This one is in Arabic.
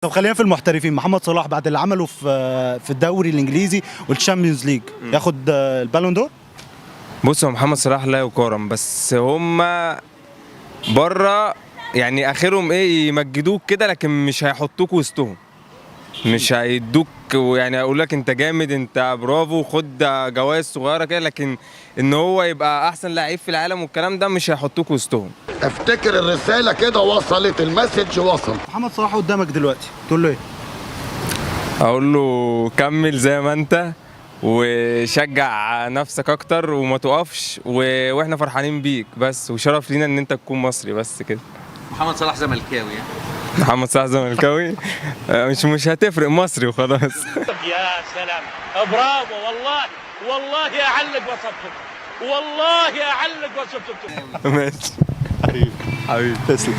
طب خلينا في المحترفين، محمد صلاح بعد اللي عمله في الدوري الانجليزي والشامبيونز ليج ياخد البالون دور؟ بص، هو محمد صلاح لا يقارن، بس هما بره يعني اخرهم ايه يمجدوك كده، لكن مش هيحطوك وسطهم، مش هيدوك يعني اقول لك انت جامد انت برافو خد جوائز صغيره كده، لكن ان هو يبقى احسن لعيب في العالم والكلام ده مش هيحطوك وسطهم. افتكر الرساله كده وصلت، المسج وصل. محمد صلاح قدامك دلوقتي تقول له ايه؟ اقول له كمل زي ما انت، وشجع نفسك اكتر وما تقفش، واحنا فرحانين بيك بس، وشرف لينا ان انت تكون مصري بس كده. محمد صلاح زملكاوي يعني. محمد صلاح زملكاوي مش هتفرق، مصري وخلاص. يا سلام، برافو والله، والله اعلق وصفتك، والله اعلق وصفتك. ماشي حبيبي تسلم.